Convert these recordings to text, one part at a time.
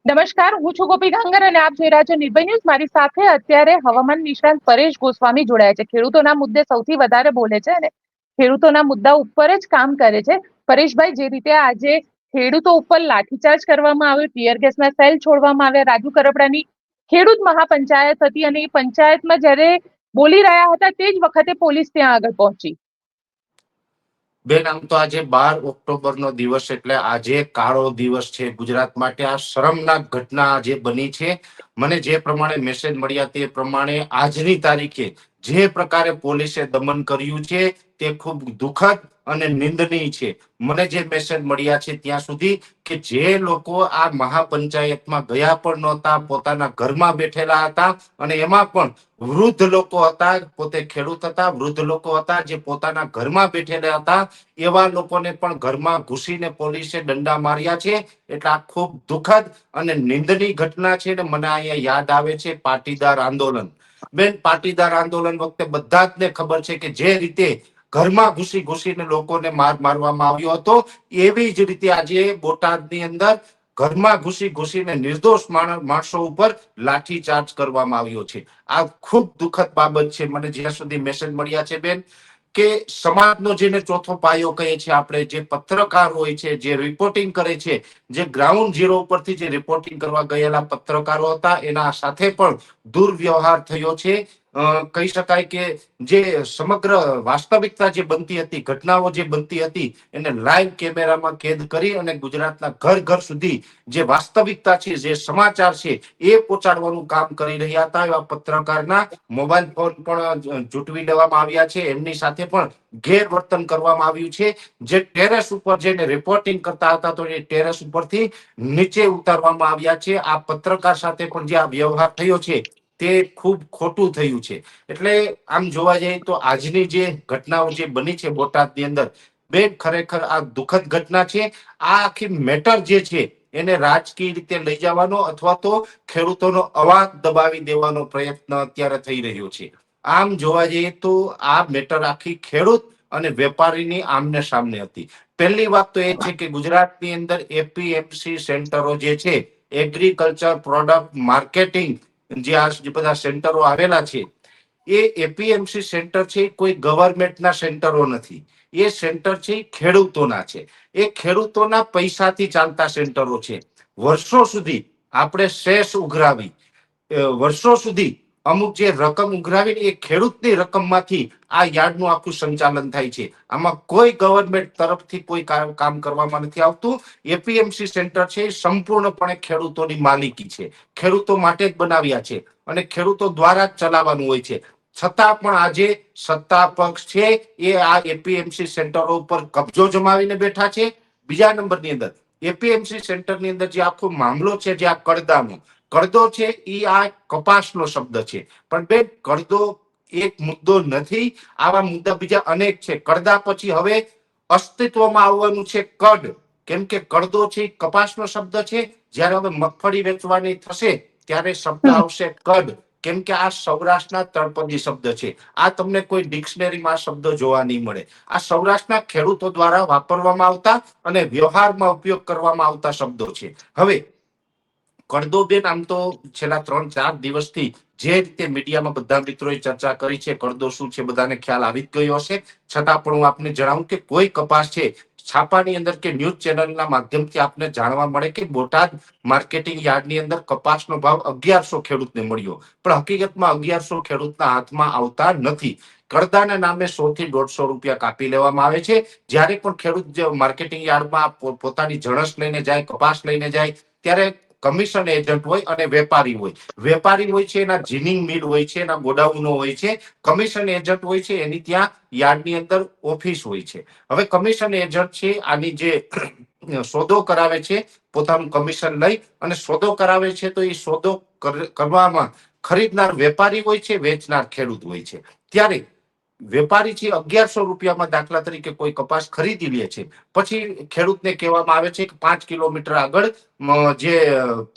નમસ્કાર, હું છું ગોપી ગાંગર અને આપ જોઈ રહ્યા છો નિર્ભય ન્યૂઝ. મારી સાથે અત્યારે હવામાન નિષ્ણાંત પરેશ ગોસ્વામી જોડાયા છે. ખેડૂતોના મુદ્દે સૌથી વધારે બોલે છે અને ખેડૂતોના મુદ્દા ઉપર જ કામ કરે છે. પરેશભાઈ, જે રીતે આજે ખેડૂતો ઉપર લાઠીચાર્જ કરવામાં આવ્યો, ટીયર ગેસના સેલ છોડવામાં આવ્યા, રાજુ કરપડાની ખેડૂત મહાપંચાયત હતી અને એ પંચાયતમાં જ્યારે બોલી રહ્યા હતા તે જ વખતે પોલીસ ત્યાં આગળ પહોંચી. બેન, આમ તો આજે 12 ઓક્ટોબરનો દિવસ એટલે આજે કાળો દિવસ છે ગુજરાત માટે. આ શરમનાક ઘટના આજે બની છે. મને જે પ્રમાણે મેસેજ મળ્યા તે પ્રમાણે આજની તારીખે જે પ્રકારે પોલીસે દમન કર્યું છે તે ખૂબ દુઃખદ અને નિંદનીય છે. મને જે મેસેજ મળ્યા છે ત્યાં સુધી કે જે લોકો આ મહાપંચાયતમાં ગયા પણ નહોતા, પોતાના ઘરમાં બેઠેલા હતા, અને એમાં પણ વૃદ્ધ લોકો હતા, પોતે ખેડૂત હતા, વૃદ્ધ લોકો હતા જે પોતાના ઘરમાં બેઠેલા હતા, એવા લોકોને પણ ઘરમાં ઘૂસીને પોલીસે દંડા માર્યા છે. એટલે આ ખૂબ દુઃખદ અને નિંદનીય ઘટના છે. ને મને અહીંયા યાદ આવે છે પાટીદાર આંદોલન. બેન, પાટીદાર આંદોલન વખતે બધા જ ને ખબર છે કે જે રીતે ઘરમાં ઘૂસી ઘૂસીને લોકોને મારવામાં આવ્યો હતો, એવી જ રીતે આજે બોટાદની અંદર ઘરમાં ઘૂસી ઘૂસીને નિર્દોષ માણસો ઉપર લાઠીચાર્જ કરવામાં આવ્યો છે. આ ખૂબ દુઃખદ બાબત છે. મને જ્યાં સુધી મેસેજ મળ્યા છે બેન, કે સમાજનો જેને ચોથો પાયો કહે છે આપણે, જે પત્રકાર હોય છે, જે રિપોર્ટિંગ કરે છે, જે ગ્રાઉન્ડ ઝીરો ઉપરથી જે રિપોર્ટિંગ કરવા ગયેલા પત્રકારો હતા, એના સાથે પણ દુર્વ્યવહાર થયો છે. કહી શકાય કે જે સમગ્ર વાસ્તવિકતા જે બનતી હતી, ઘટનાઓ જે બનતી હતી, એને લાઈવ કેમેરામાં કેદ કરી અને ગુજરાતના ઘર ઘર સુધી જે વાસ્તવિકતા છે, જે સમાચાર છે, એ પહોંચાડવાનું કામ કરી રહ્યા હતા. એવા પત્રકારના મોબાઈલ ફોન પણ જૂટવી લેવામાં આવ્યા છે. એમની સાથે પણ ગેરવર્તન કરવામાં આવ્યું છે. જે ટેરેસ ઉપર જઈને રિપોર્ટિંગ કરતા હતા તો એ ટેરેસ ઉપરથી નીચે ઉતારવામાં આવ્યા છે. આ પત્રકાર સાથે પણ જે આ વ્યવહાર થયો છે તે ખૂબ ખોટું થયું છે. એટલે આમ જોવા જઈએ તો આજની જે ઘટનાઓ જે બની છે બોટાદની અંદર, બેન, ખરેખર આ દુઃખદ ઘટના છે. આ આખી મેટર જે છે એને રાજકીય રીતે લઈ જવાનો અથવા તો ખેડૂતોનો અવાજ દબાવી દેવાનો પ્રયત્ન અત્યારે થઈ રહ્યો છે. આમ જોવા જઈએ તો આ મેટર આખી ખેડૂત અને વેપારીની આમને સામને હતી. પહેલી વાત તો એ છે કે ગુજરાતની અંદર એપીએમસી સેન્ટરો જે છે, એગ્રીકલ્ચર પ્રોડક્ટ માર્કેટિંગ, જે આ બધા સેન્ટરો આવેલા છે, એ એપીએમસી સેન્ટર છે કોઈ ગવર્મેન્ટના સેન્ટરો નથી. એ સેન્ટર છે ખેડૂતોના છે. એ ખેડૂતોના પૈસાથી ચાલતા સેન્ટરો છે. વર્ષો સુધી આપણે શેષ ઉઘરાવી, વર્ષો સુધી અમુક જે રકમ ઉઘરાવીને એ ખેડૂતની રકમમાંથી આ યાર્ડનું આખું સંચાલન થાય છે. આમાં કોઈ ગવર્મેન્ટ તરફથી કોઈ કામ કરવામાં નથી આવતું. એપીએમસી સેન્ટર છે એ સંપૂર્ણપણે ખેડૂતોની માલિકી છે, ખેડૂતો માટે જ બનાવ્યા છે અને ખેડૂતો દ્વારા જ ચલાવવાનું હોય છે. છતાં પણ આજે સત્તા પક્ષ છે એ આ એપીએમસી સેન્ટરો ઉપર કબજો જમાવીને બેઠા છે. બીજા નંબરની અંદર એપીએમસી સેન્ટરની અંદર જે આખો મામલો છે, જે આ કડદાનો કડદો છે, એ આ કપાસનો શબ્દ છે. પણ બે, કડદો એક મુદ્દો નથી. આવા મુદ્દા બીજા અનેક છે. કડદા પછી હવે અસ્તિત્વમાં આવવાનું છે કડ. કેમ કે કડદો છે કપાસનો શબ્દ છે. જ્યારે હવે મગફળી વેચવાની થશે ત્યારે શબ્દ આવશે કડ. કેમ કે આ સૌરાષ્ટ્રના તળપદી શબ્દ છે. આ તમને કોઈ ડિક્શનરીમાં આ શબ્દ જોવા નહીં મળે. આ સૌરાષ્ટ્રના ખેડૂતો દ્વારા વાપરવામાં આવતા અને વ્યવહારમાં ઉપયોગ કરવામાં આવતા શબ્દો છે. હવે કડદો બેન, આમ તો છેલ્લા 3-4 દિવસથી જે રીતે મીડિયામાં બધા મિત્રોએ ચર્ચા કરી છે, કડદો શું છે બધાને ખ્યાલ આવી જ ગયો હશે. છતાં પણ હું આપને જણાવું કે કોઈ કપાસ છે, છાપાની અંદર કે ન્યૂઝ ચેનલના માધ્યમથી આપને જાણવા મળે કે બોટાદ માર્કેટિંગ યાર્ડની અંદર કપાસનો ભાવ 1100 ખેડૂતને મળ્યો, પણ હકીકતમાં 1100 ખેડૂતના હાથમાં આવતા નથી. કડદાના નામે 100 થી 150 રૂપિયા કાપી લેવામાં આવે છે. જ્યારે પણ ખેડૂત માર્કેટિંગ યાર્ડમાં પોતાની જણસ લઈને જાય, કપાસ લઈને જાય, ત્યારે કમિશન એજન્ટ હોય અને વેપારી હોય. વેપારી હોય છે એના જીનિંગ મિલ હોય છે, એના ગોડાઉનો હોય છે. કમિશન એજન્ટ હોય છે એની ત્યાં યાર્ડની અંદર ઓફિસ હોય છે. હવે કમિશન એજન્ટ છે આની જે સોદો કરાવે છે, પોતાનું કમિશન લઈ અને સોદો કરાવે છે, તો એ સોદો કરવામાં ખરીદનાર વેપારી હોય છે, વેચનાર ખેડૂત હોય છે. ત્યારે વેપારી છે 1100 રૂપિયામાં દાખલા તરીકે કોઈ કપાસ ખરીદી લે છે. પછી ખેડૂતને કહેવામાં આવે છે કે 5 કિલોમીટર આગળ જે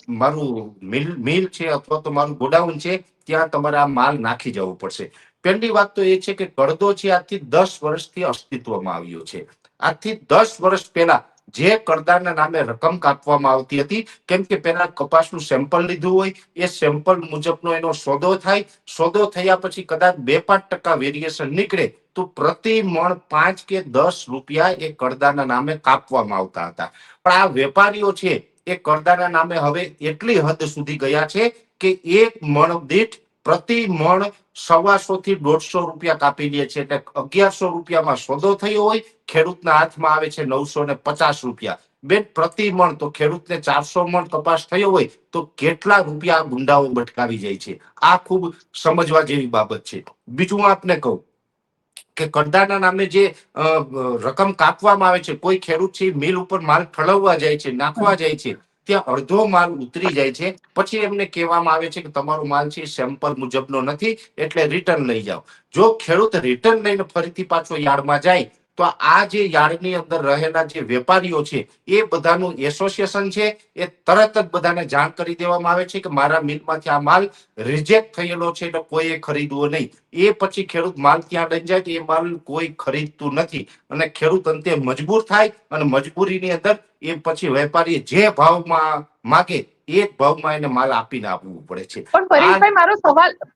મારું મિલ છે અથવા તો મારું ગોડાઉન છે, ત્યાં તમારે આ માલ નાખી જવું પડશે. પહેલી વાત તો એ છે કે કડદો છે આજથી 10 વર્ષથી અસ્તિત્વમાં આવ્યો છે. આજથી 10 વર્ષ પહેલા જે કરદાના નામે રકમ કાપવામાં આવતી હતી, કેમ કે પેલા કપાસનું સેમ્પલ લીધું હોય, એ સેમ્પલ મુજબનો એનો સોદો થાય, સોદો થયા પછી કદાચ 2-5% વેરિએશન નીકળે તો પ્રતિ મણ 5 કે 10 રૂપિયા એ કરદાના નામે કાપવામાં આવતા હતા. પણ આ વેપારીઓ છે એ કરદાના નામે હવે એટલી હદ સુધી ગયા છે કે એક મણ દીઠ પ્રતિ મણ 125 થી 150 રૂપિયા કાપી લે છે. એટલે 1100 રૂપિયામાં સોદો થયો હોય, ખેડૂતના હાથમાં આવે છે 950 રૂપિયા. બેન, પ્રતિ મણ, તો ખેડૂતને 400 મણ કપાસ થયો હોય તો કેટલા રૂપિયા ગુંડાઓ બટકાવી જાય છે. આ ખૂબ સમજવા જેવી બાબત છે. બીજું આપને કહું કે કરદાના નામે જે રકમ કાપવામાં આવે છે, કોઈ ખેડૂત છે મિલ ઉપર માલ ઠલવવા જાય છે, નાખવા જાય છે, ત્યાં અડધો માલ ઉતરી જાય છે, પછી એમને કહેવામાં આવે છે કે તમારો માલ છે સેમ્પલ મુજબનો નથી, એટલે રિટર્ન લઈ જાઓ. જો ખેડૂત રિટર્ન લઈને ફરીથી પાછો યાર્ડમાં જાય તો આ જે યાર્ડની અંદર રહેલા જે વેપારીઓ છે એ બધાનું એસોસિએશન છે, એ તરત જ બધાને જાણ કરી દેવામાં આવે છે કે મારા મિલમાંથી આ માલ રિજેક્ટ થયેલો છે, એટલે કોઈએ ખરીદવો નહીં. એ પછી ખેડૂત માલ ત્યાં લઈ જાય તો એ માલ કોઈ ખરીદતું નથી, અને ખેડૂત અંતે મજબૂર થાય, અને મજબૂરીની અંદર એ પછી વેપારી જે ભાવમાં માગે એ ભાવમાં એને માલ આપીને આપવું પડે છે. પણ પરેશભાઈ,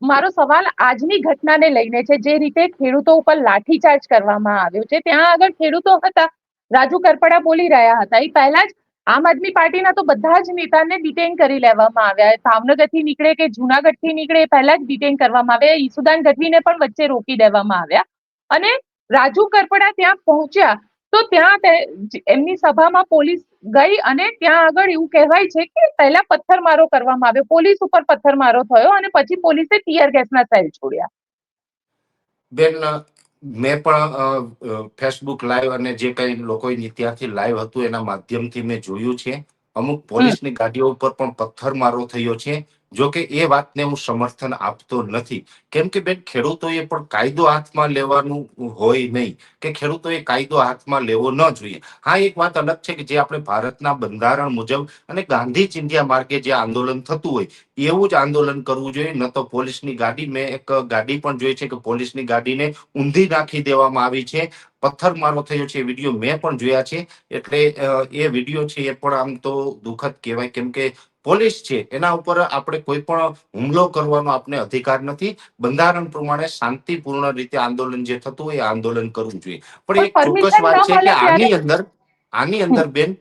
મારો સવાલ આજની ઘટનાને લઈને છે. જે રીતે ખેડૂતો ઉપર લાઠીચાર્જ કરવામાં આવ્યો છે, ત્યાં આગળ ખેડૂતો હતા, રાજુ કરપડા બોલી રહ્યા હતા, એ પહેલા જ આમ આદમી પાર્ટીના તો બધા જ નેતાને ડિટેન કરી લેવામાં આવ્યા. ભાવનગરથી નીકળે કે જુનાગઢથી નીકળે એ પહેલા જ ડિટેન કરવામાં આવ્યા. ઈસુદાન ગઢવીને પણ વચ્ચે રોકી દેવામાં આવ્યા. અને રાજુ કરપડા ત્યાં પહોંચ્યા તો ત્યાં એમની સભામાં પોલીસ ગઈ, અને ત્યાં આગળ એવું કહેવાય છે કે પહેલા પથ્થરમારો કરવામાં આવ્યો, પોલીસ ઉપર પથ્થરમારો થયો, અને પછી પોલીસે ટીયર ગેસના સેલ છોડ્યા. બેન, મેં પણ ફેસબુક લાઈવ અને જે કઈ લોકો ત્યાંથી લાઈવ હતું એના માધ્યમથી મેં જોયું છે. અમુક પોલીસની ગાડીઓ ઉપર પણ પથ્થરમારો થયો છે. જો કે એ વાતને હું સમર્થન આપતો નથી, કેમ કે બેન, ખેડૂતોએ પણ કાયદો હાથમાં લેવાનું હોય નહીં, કે ખેડૂતોએ કાયદો હાથમાં લેવો ન જોઈએ. હા, એક વાત અલગ છે કે જે આપણે ભારતના બંધારણ મુજબ અને ગાંધી ચિંધ્યા માર્ગે જે આંદોલન થતું હોય એવું જ આંદોલન કરવું જોઈએ. ન તો પોલીસની ગાડી, મેં એક ગાડી પણ જોઈ છે કે પોલીસની ગાડીને ઊંધી નાખી દેવામાં આવી છે, પથ્થરમારો થયો છે, વિડીયો મેં પણ જોયા છે. એટલે એ વિડીયો છે એ પણ આમ તો દુઃખદ કહેવાય, કેમ કે પોલીસ છે એના ઉપર આપણે કોઈ પણ હુમલો કરવાનો આપણે અધિકાર નથી. બંધારણ પ્રમાણે શાંતિપૂર્ણ રીતે આંદોલન જે થતું હોય એ આંદોલન કરવું જોઈએ. પણ એક ચોક્કસ પરમિશન ન વાત છે કે મળે ત્યારે આની અંદર બેન,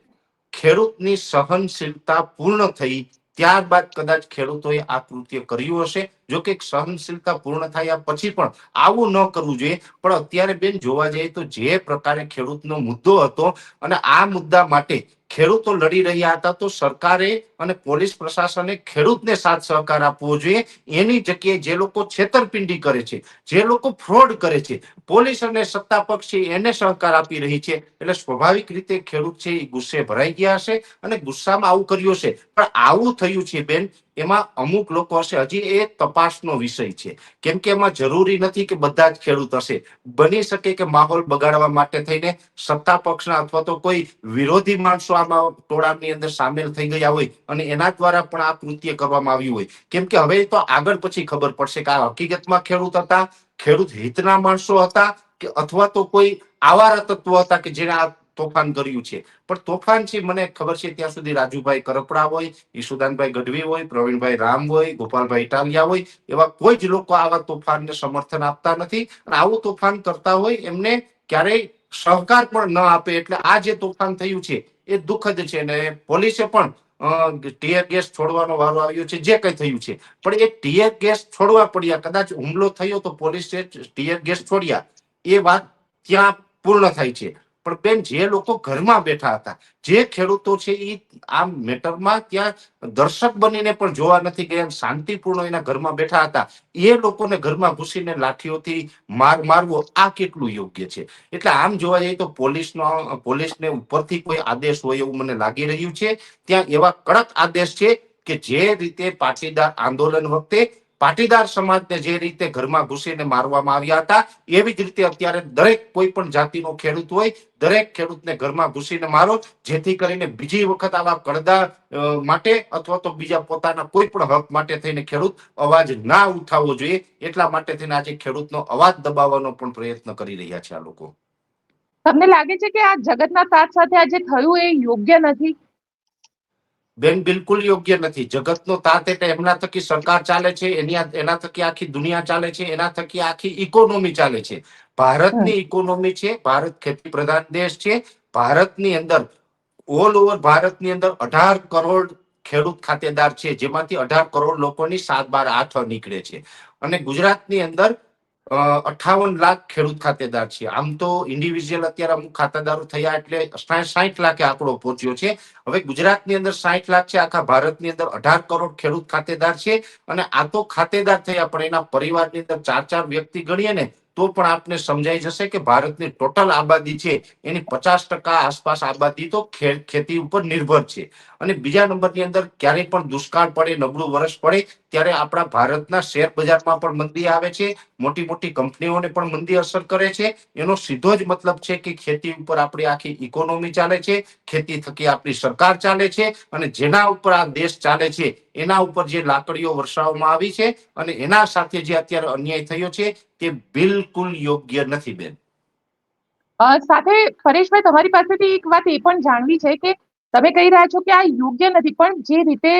ખેડૂતની સહનશીલતા પૂર્ણ થઈ ત્યારબાદ કદાચ ખેડૂતોએ આ કૃત્ય કર્યું હશે. જો કે સહનશીલતા પૂર્ણ થયા પછી પણ આવું ન કરવું જોઈએ. પણ અત્યારે બેન જોવા જઈએ તો જે પ્રકારે ખેડૂતનો મુદ્દો હતો અને આ મુદ્દા માટે ખેડૂતો લડી રહ્યા હતા, તો સરકારે અને પોલીસ પ્રશાસને ખેડૂતને સાથ સહકાર આપવો જોઈએ. એની જગ્યાએ જે લોકો છેતરપિંડી કરે છે, જે લોકો ફ્રોડ કરે છે, પોલીસ અને સત્તા પક્ષ છે એને સહકાર આપી રહી છે. એટલે સ્વાભાવિક રીતે ખેડૂત છે એ ગુસ્સે ભરાઈ ગયા હશે અને ગુસ્સામાં આવું કર્યું છે. પણ આવું થયું છે બેન, એમાં અમુક લોકો હશે, હજી એ તપાસનો વિષય છે, કેમ કે એમાં જરૂરી નથી કે બધા જ ખેડૂત હશે. બની શકે કે માહોલ બગાડવા માટે થઈને સત્તા પક્ષના અથવા તો કોઈ વિરોધી માણસો આમાં ટોળાની અંદર સામેલ થઈ ગયા હોય અને એના દ્વારા પણ આ કૃત્ય કરવામાં આવ્યું હોય. કેમ કે હવે તો આગળ પછી ખબર પડશે કે આ હકીકતમાં ખેડૂત હતા, ખેડૂત હિતના માણસો હતા, કે અથવા તો કોઈ આવારા તત્વો હતા કે જેને આ તોફાન કર્યું છે. પણ તોફાન છે, મને ખબર છે ત્યાં સુધી રાજુભાઈ કરપડા હોય, ઈશુદાનભાઈ ગઢવી હોય, પ્રવીણભાઈ રામ હોય, ગોપાલભાઈ ઇટાલિયા હોય, એવા કોઈ જ લોકો આવા તોફાનને સમર્થન આપતા નથી. અને આવું તોફાન કરતા હોય એમને ક્યારેય સહકાર પણ ન આપે. એટલે આ જે તોફાન થયું છે એ દુઃખદ છે. અને પોલીસે પણ ટીયર ગેસ છોડવાનો વારો આવ્યો છે, જે કઈ થયું છે. પણ એ ટીયર ગેસ છોડવા પડ્યા, કદાચ હુમલો થયો તો પોલીસે ટીયર ગેસ છોડ્યા, એ વાત ત્યાં પૂર્ણ થાય છે. પણ બેન, જે લોકો ઘરમાં બેઠા હતા, જે ખેડૂતો છે એ આ મેટરમાં ત્યાં દર્શક બનીને પણ જોવા નથી ગયા, શાંતિપૂર્ણ એના ઘરમાં બેઠા હતા, એ લોકોને ઘરમાં ઘૂસીને લાઠીઓથી મારવો આ કેટલું યોગ્ય છે? એટલે આમ જોવા જઈએ તો પોલીસને ઉપરથી કોઈ આદેશ હોય એવું મને લાગી રહ્યું છે. ત્યાં એવા કડક આદેશ છે કે જે રીતે પાટીદાર આંદોલન વખતે પાટીદાર સમાજને જે રીતે ઘરમાં ઘૂસીને મારવામાં આવ્યા હતા, એવી જ રીતે અત્યારે દરેક કોઈ પણ જાતિનો ખેડૂત હોય, દરેક ખેડૂતને ઘરમાં ઘૂસીને મારો, જેથી કરીને બીજી વખત આવા કડદા માટે અથવા તો બીજા પોતાના કોઈ પણ હક માટે થઈને ખેડૂત અવાજ ના ઉઠાવવો જોઈએ. એટલા માટે થઈને આજે ખેડૂતનો અવાજ દબાવવાનો પણ પ્રયત્ન કરી રહ્યા છે આ લોકો. તમને લાગે છે કે આ જગતના તાત સાથે આ જે થયું એ યોગ્ય નથી? બેન, બિલકુલ યોગ્ય નથી. જગતનો તાત એટલે એમના થકી સરકાર ચાલે છે, એના થકી આખી દુનિયા ચાલે છે, એના થકી આખી ઇકોનોમી ચાલે છે. હમ. ભારતની ઇકોનોમી છે, ભારત ખેતી પ્રધાન દેશ છે. ભારતની અંદર ઓલ ઓવર ભારતની અંદર 18 કરોડ ખેડૂત ખાતેદાર છે, જેમાંથી 18 કરોડ લોકોની 7-12-8 નીકળે છે. અને ગુજરાતની અંદર 58 લાખ ખેડૂત ખાતેદાર છે. આમ તો ઇન્ડિવિજ્યુઅલ અત્યારે અમુક ખાતેદારો થયા એટલે 60 લાખે આંકડો પહોંચ્યો છે. હવે ગુજરાતની અંદર 60 લાખ છે, આખા ભારતની અંદર 18 કરોડ ખેડૂત ખાતેદાર છે. અને આ તો ખાતેદાર થયા, પણ એના પરિવારની અંદર 4-4 વ્યક્તિ ગણીએ ને તો પણ આપને સમજાઈ જશે કે ભારતની ટોટલ આબાદી છે એની 50% આસપાસ આબાદી તો ખેતી ઉપર નિર્ભર છે. અને બીજા નંબરની અંદર ક્યારેય પણ દુષ્કાળ પડે, નબળું વર્ષ પડે ત્યારે આપણા ભારતના શેર બજારમાં પણ મંદી આવે છે, મોટી મોટી કંપનીઓને પણ મંદી અસર કરે છે. એનો સીધો જ મતલબ છે કે ખેતી ઉપર આપણી આખી ઇકોનોમી ચાલે છે, ખેતી થકી આપણી સરકાર ચાલે છે. અને જેના ઉપર આ દેશ ચાલે છે એના ઉપર જે લાકડીઓ વરસાવવામાં આવી છે અને એના સાથે જે અત્યારે અન્યાય થયો છે તે બિલકુલ યોગ્ય નથી બેન. સાથે પરેશભાઈ, તમારી પાસેથી એક વાત એ પણ જાણવી છે કે તમે કહી રહ્યા છો કે આ યોગ્ય નથી, પણ જે રીતે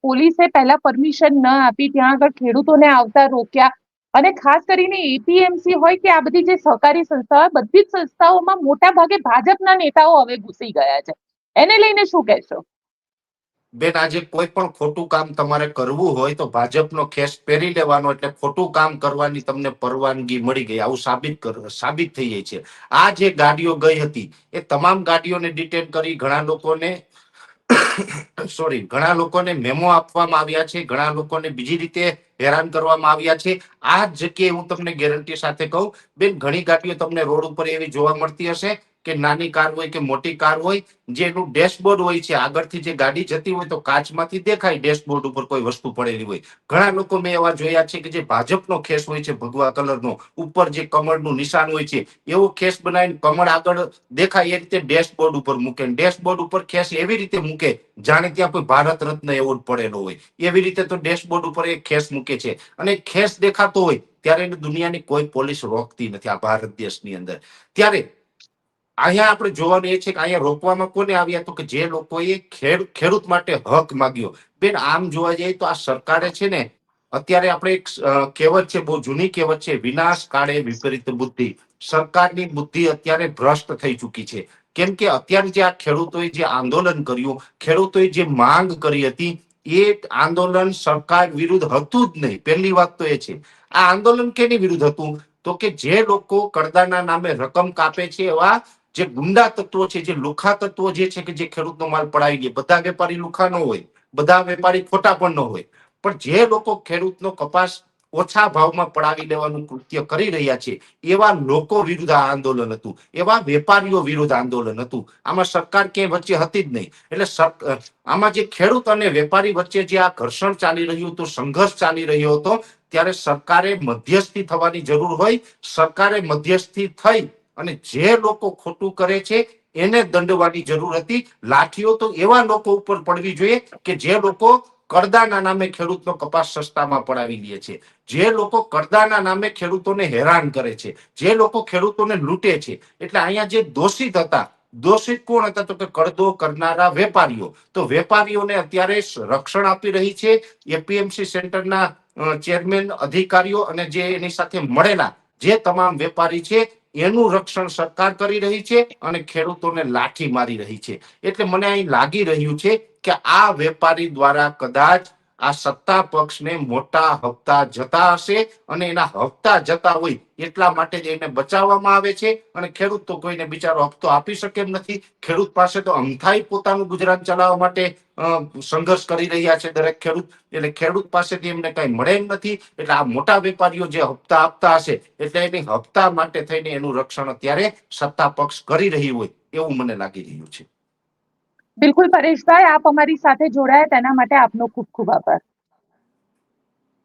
પોલીસે પહેલા પરમિશન ન આપી, ત્યાં આગળ ખેડૂતોને આવતા રોક્યા, અને ખાસ કરીને એપીએમસી હોય કે આ બધી જે સહકારી સંસ્થા હોય, બધી જ સંસ્થાઓમાં મોટા ભાગે ભાજપના નેતાઓ હવે ઘૂસી ગયા છે. એને લઈને શું કહેશો? બેન, આજે કોઈ પણ ખોટું કામ તમારે કરવું હોય તો ભાજપનો ખેસ પહેરી લેવાનો એટલે ખોટું કામ કરવાની તમને પરવાનગી મળી ગઈ, આવું સાબિત થઈ જાય છે. આ જે ગાડીઓ ગઈ હતી એ તમામ ગાડીઓને ડિટેન કરી, ઘણા લોકોને મેમો આપવામાં આવ્યા છે, ઘણા લોકોને બીજી રીતે હેરાન કરવામાં આવ્યા છે. આ જ જગ્યાએ હું તમને ગેરંટી સાથે કહું બેન, ઘણી ગાડીઓ તમને રોડ ઉપર એવી જોવા મળતી હશે કે નાની કાર હોય કે મોટી કાર હોય, જેનું ડેશબોર્ડ હોય છે, આગળથી જે ગાડી જતી હોય તો કાચમાંથી દેખાય ડેશબોર્ડ ઉપર કોઈ વસ્તુ પડેલી હોય. ઘણા લોકો મેં એવા જોયા છે કે જે ભાજપનો ખેસ હોય છે, ભગવા કલરનો, ઉપર જે કમળનું નિશાન હોય છે એવો ખેસ બનાવીને કમળ આગળ દેખાય એ રીતે ડેશબોર્ડ ઉપર મૂકે, ડેશબોર્ડ ઉપર ખેસ એવી રીતે મૂકે જાણે ત્યાં કોઈ ભારત રત્ન એવોર્ડ પડેલો હોય, એવી રીતે તો ડેશબોર્ડ ઉપર એક ખેસ મૂકે છે. અને ખેસ દેખાતો હોય ત્યારે એને દુનિયાની કોઈ પોલીસ રોકતી નથી આ ભારત દેશની અંદર. ત્યારે અહીંયા આપણે જોવાનું એ છે કે અહીંયા રોકવામાં કોને આવ્યા, તો કે જે લોકોએ ખેડૂત માટે હક માંગ્યો. બેન, આમ જોવા જઈએ તો આ સરકારે છે ને, અત્યારે આપણે એક કહેવત છે, બહુ જૂની કહેવત છે, વિનાશ કાળે વિપરીત બુદ્ધિ. સરકારની બુદ્ધિ અત્યારે ભ્રષ્ટ થઈ ચૂકી છે. કેમ કે અત્યારે જે આ ખેડૂતોએ જે આંદોલન કર્યું, ખેડૂતોએ જે માંગ કરી હતી, એ આંદોલન સરકાર વિરુદ્ધ હતું જ નહીં. પહેલી વાત તો એ છે. આ આંદોલન કેની વિરુદ્ધ હતું, તો કે જે લોકો કરદાના નામે રકમ કાપે છે, એવા જે ગુંડા તત્વો છે, જે લુખા તત્વો જે છે કે જે ખેડૂતનો માલ પડાવી દે. બધા વેપારી લુખા ન હોય, બધા વેપારી ખોટા પણ ન હોય, પણ જે લોકો ખેડૂતનો કપાસ ઓછા ભાવમાં પડાવી લેવાનું કૃત્ય કરી રહ્યા છે એવા લોકો વિરુદ્ધ આ આંદોલન હતું, એવા વેપારીઓ વિરુદ્ધ આંદોલન હતું. આમાં સરકાર ક્યાંય વચ્ચે હતી જ નહીં. એટલે આમાં જે ખેડૂત અને વેપારી વચ્ચે જે આ ઘર્ષણ ચાલી રહ્યું હતું, સંઘર્ષ ચાલી રહ્યો હતો, ત્યારે સરકારે મધ્યસ્થી થવાની જરૂર હોય. સરકારે મધ્યસ્થી થઈ અને જે લોકો ખોટું કરે છે એને દંડવાની જરૂર હતી. લાઠીઓ તો એવા લોકો ઉપર પડવી જોઈએ કે જે લોકો કરદાના નામે ખેડૂતનો કપાસ સસ્તામાં પડાવી લે છે, જે લોકો કરદાના નામે ખેડૂતોને હેરાન કરે છે, જે લોકો ખેડૂતોને લૂંટે છે. એટલે અહીંયા જે દોષિત હતા, દોષિત કોણ હતા, તો કે કરદો કરનારા વેપારીઓ. તો વેપારીઓને અત્યારે રક્ષણ આપી રહી છે એપીએમસી સેન્ટરના ચેરમેન, અધિકારીઓ અને જે એની સાથે મળેલા જે તમામ વેપારી છે એનું રક્ષણ સરકાર કરી રહી છે અને ખેડૂતોને લાઠી મારી રહી છે. એટલે મને અહીં લાગી રહ્યું છે કે આ વેપારી દ્વારા કદાચ આ સત્તા પક્ષને મોટા હપ્તા જતા હશે અને એના હપ્તા જતા હોય એટલા માટે જ એને બચાવવામાં આવે છે. અને ખેડૂત તો કોઈને બિચારો હપ્તો આપી શકે એમ નથી. ખેડૂત પાસે તો અમથાઈ પોતાનું ગુજરાન ચલાવવા માટે સંઘર્ષ કરી રહ્યા છે દરેક ખેડૂત. એટલે ખેડૂત પાસેથી એમને કઈ મળે એમ નથી. એટલે આ મોટા વેપારીઓ જે હપ્તા આપતા હશે એટલે એની હપ્તા માટે થઈને એનું રક્ષણ અત્યારે સત્તા પક્ષ કરી રહી હોય એવું મને લાગી રહ્યું છે. બિલકુલ પરેશભાઈ, આપ અમારી સાથે જોડાયા તેના માટે આપનો ખૂબ ખૂબ આભાર.